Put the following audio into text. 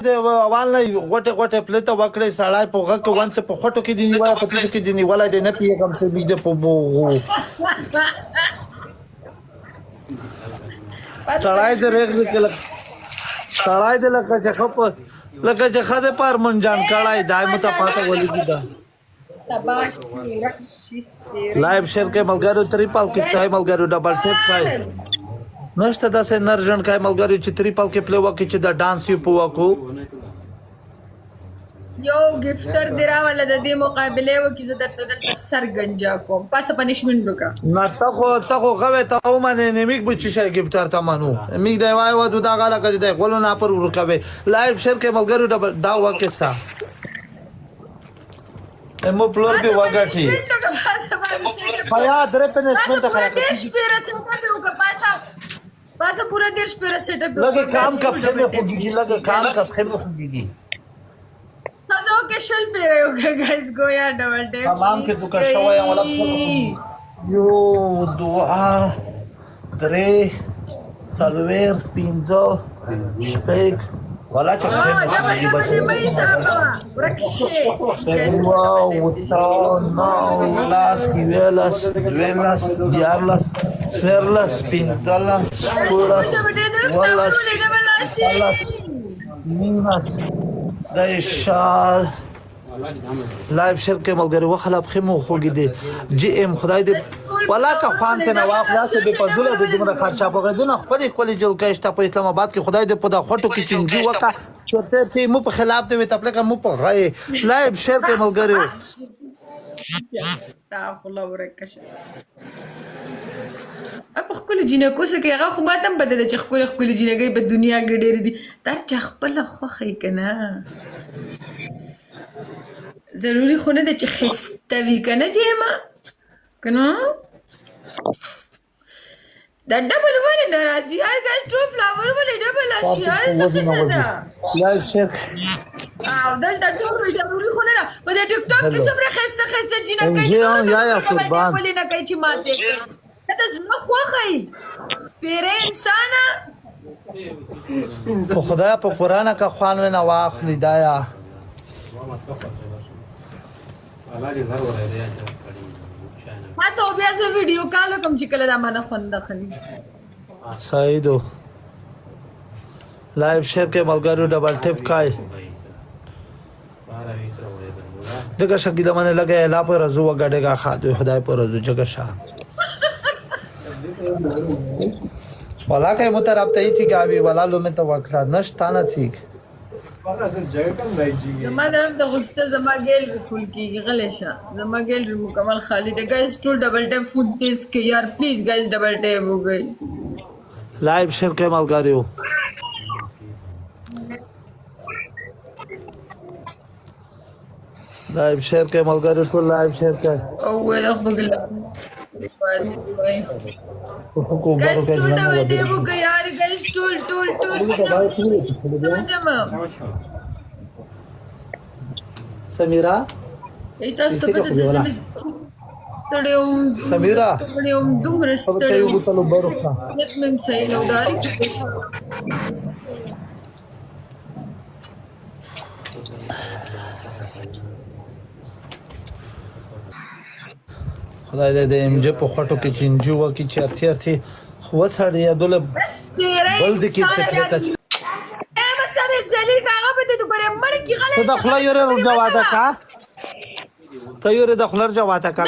د اول نه غوټه غوټه پلته وکړې سړی په غږ کې ونڅ په خټو کې دی نیولای په تاسو کې دی نیولای دی نه پیغام څه بيد په بوغو سړی د رېګ کې سړی د لکه چې خپ لکه چې خده پر منجان کړای دایمه ته پاته ولې کیدا لایو شیر کې ملګرو تریپل کې ځای ملګرو ډبل ټیپ کای نشته داسې نرجن کای ملګرو چې تریپل کې پلی وکړي چې دا ډانس یو پوکو یو گفټر دیرا ولا د دې مقابله و کې زه درته دلته سر گنجا کوم پاسه پنیشمنت وکړه نه تاخو غوې ته ومنه نمیک به چې شي گفټر ته مانو میګ دی وای و دا غاله کوي دی غولو نه پر ورکوي لایو شیر کې ملګرو دا وکړه مو پلور به وګټي بیا درې پنځمنټ خلک دیش پیرا سیټ به وکړه پاسه پورا دیش پیرا سیټ به لکه کام کپته مې خوږي لکه کام کپته مې خوږي تاسو کې شل پیرا یو گایز گویا ډبل ټیپ تمام کې څه شوی ولا یو دعا درې سلویر پینځه شپږ ولا چې واو وتا نو لاس کیولاس دویلاس دیارلاس سویرلاس پینځلاس شپږلاس ولاس میناس د شال لایو شیر کې ملګری وخلا بخمو خوګی دی جی ام خدای دې ولا کا خوان ته نواف لاسه به پزله د دمر خرچا پګړ دنه خپل جل کېشته په اسلام آباد کې خدای دې په دا خټو کې چنجي وکا چرته ته مو په خلاف دی تپل کا مو په غي لایو شیر کې ملګری استغفر الله ورکش په خپل جنکو څخه هغه خو ماتم بده چې خپل جنګي په دنیا کې ډېر دي تر چا خپل خوخه کنه ضروری خونه د چې خسته وی کنه جېما کنه دا ډبل ولې ناراضي هر ګاز ټو فلاور ولې ډبل شي هر څه څه ده لایو شیر او دلته ټول ضروری خونه ده په ټیک ټاک کې څومره خسته جنکې یا قربان ولې نه کوي چې ماته دا زما خوخه سپیره انسان په خدای په قران کا خوان نه واخلي دایا ما ته بیا زه ویډیو کال کوم چې کله دا مانه خوند خلی سعیدو لایو شیر کې ملګرو ډبل ټیپ کای دغه شګی د منه لګه لا پر رزو وګړېګه خاطر خدای پر رزو جګه شاه ولا که مو طرف ته ایتی گاوی ولا لو مې ته وکړه نشتانه چیک زما طرف د غشته زما ګیل فول کیږي غلې شه زما ګیل مکمل خالی دی ګایز ټول ډبل ټیپ فود تیز کې یار پلیز ګایز ډبل ټیپ ہو گئی لایو شیر کې ملګریو لایو شیر کې ملګریو ټول لایو شیر کې او ولا خو بګل حکومت ګایز ټول ډبل ټیپ ہو گئی یار ګایز ټول جمع سمیرا ایت است په دې تړیوم سمیرا تړیوم دومره ته یو تړیوم بوتل برخه نت مم صحیح نو ډاری خدای دې امجه په خټو کې چنجو وکي چرتي خو سړی دله بس پیره بل دې کې څه بس به زلیل هغه به د ګره مړ کی غلې ته د خلای یو جواته کا ته یو د خلر جواته کا